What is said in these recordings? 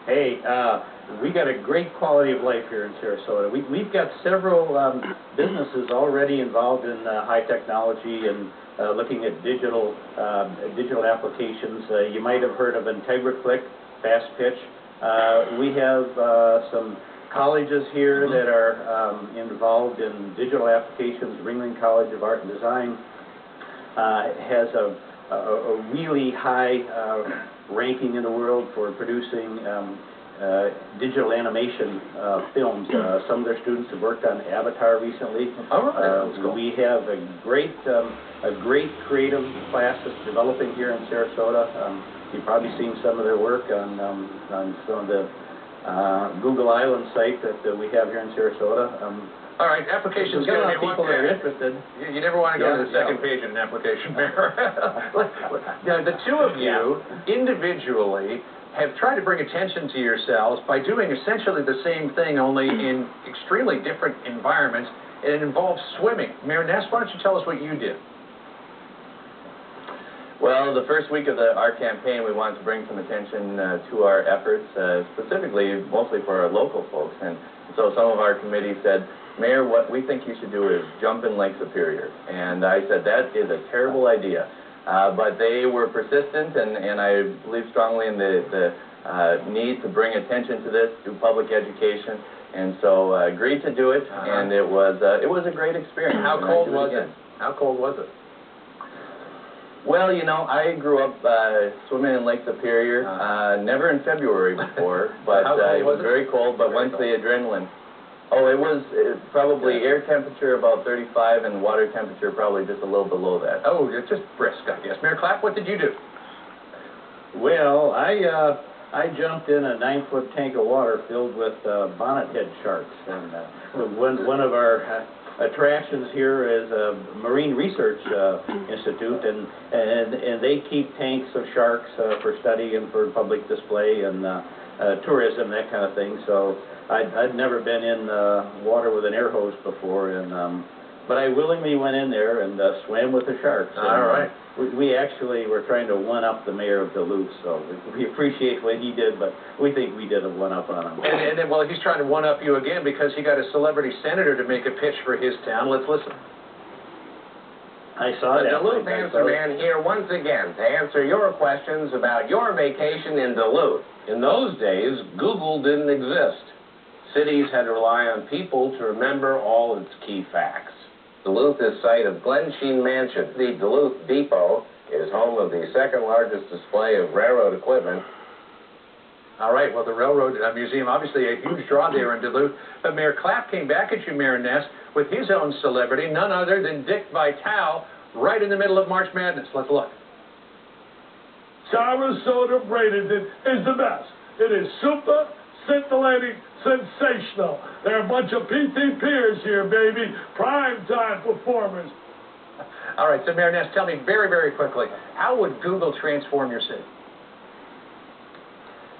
Hey, we got a great quality of life here in Sarasota. We've got several businesses already involved in high technology and looking at digital applications. You might have heard of IntegraClick, Fast Pitch. We have some colleges here that are involved in digital applications. Ringling College of Art and Design has a really high ranking in the world for producing digital animation films. Some of their students have worked on Avatar recently. Cool. We have a great creative class that's developing here in Sarasota. You've probably seen some of their work on some of the Google Island site that we have here in Sarasota. All right, applications. We've got a lot of people that are interested. You never want to go to the second page in an application, Mayor. Now, the two of you individually have tried to bring attention to yourselves by doing essentially the same thing, only in extremely different environments, and it involves swimming. Mayor Ness, why don't you tell us what you did? Well, the first week of our campaign, we wanted to bring some attention to our efforts, specifically, mostly for our local folks. And so some of our committee said, Mayor, what we think you should do is jump in Lake Superior. And I said, that is a terrible idea. But they were persistent, and I believe strongly in the need to bring attention to this through public education. And so agreed to do it, and it was a great experience. How cold was it? How cold was it? Well, you know, I grew up swimming in Lake Superior, never in February before, but it was very cold, but once the adrenaline. Oh, it was probably air temperature about 35 and water temperature probably just a little below that. Oh, it's just brisk, I guess. Mayor Clapp, what did you do? Well, I jumped in a 9-foot tank of water filled with bonnethead sharks, and one of our attractions here is a Marine Research Institute, and they keep tanks of sharks for study and for public display and tourism, that kind of thing. So I'd never been in water with an air hose before, and but I willingly went in there and swam with the sharks. All right. We actually were trying to one-up the mayor of Duluth, so we appreciate what he did, but we think we did a one-up on him. And then, well, he's trying to one-up you again because he got a celebrity senator to make a pitch for his town. Let's listen. I saw that. The Duluth Answer Man here once again to answer your questions about your vacation in Duluth. In those days, Google didn't exist. Cities had to rely on people to remember all its key facts. Duluth is site of Glensheen Mansion. The Duluth Depot is home of the second largest display of railroad equipment. All right, well, the Railroad Museum, obviously a huge draw there in Duluth. But Mayor Clapp came back at you, Mayor Ness, with his own celebrity, none other than Dick Vitale, right in the middle of March Madness. Let's look. Sarasota Bradenton is the best. It is super scintillating, sensational. There are a bunch of PTPers here, baby. Prime-time performers. All right, so Mayor Ness, tell me very, very quickly, how would Google transform your city?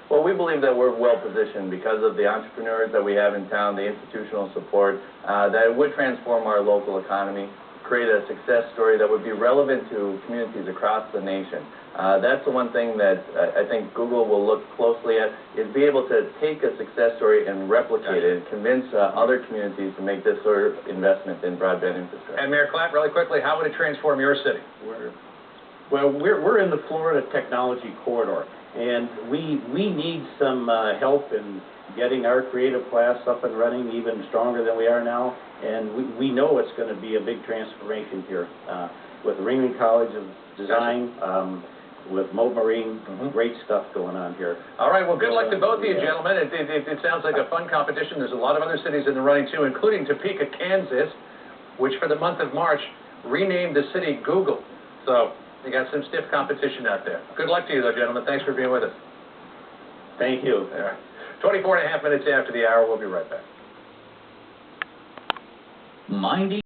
Well, we believe that we're well positioned because of the entrepreneurs that we have in town, the institutional support, that it would transform our local economy, create a success story that would be relevant to communities across the nation. That's the one thing that I think Google will look closely at, is be able to take a success story and replicate it and convince other communities to make this sort of investment in broadband infrastructure. And Mayor Clapp, really quickly, how would it transform your city? We're in the Florida Technology Corridor, and we need some help in getting our creative class up and running even stronger than we are now. And we know it's going to be a big transformation here with Ringling College of Design, with Moat Marine. Great stuff going on here. All right, well, good luck to both of you, gentlemen. It sounds like a fun competition. There's a lot of other cities in the running, too, including Topeka, Kansas, which for the month of March renamed the city Google. So you got some stiff competition out there. Good luck to you, though, gentlemen. Thanks for being with us. Thank you. All right. 24 and a half minutes after the hour. We'll be right back. Minding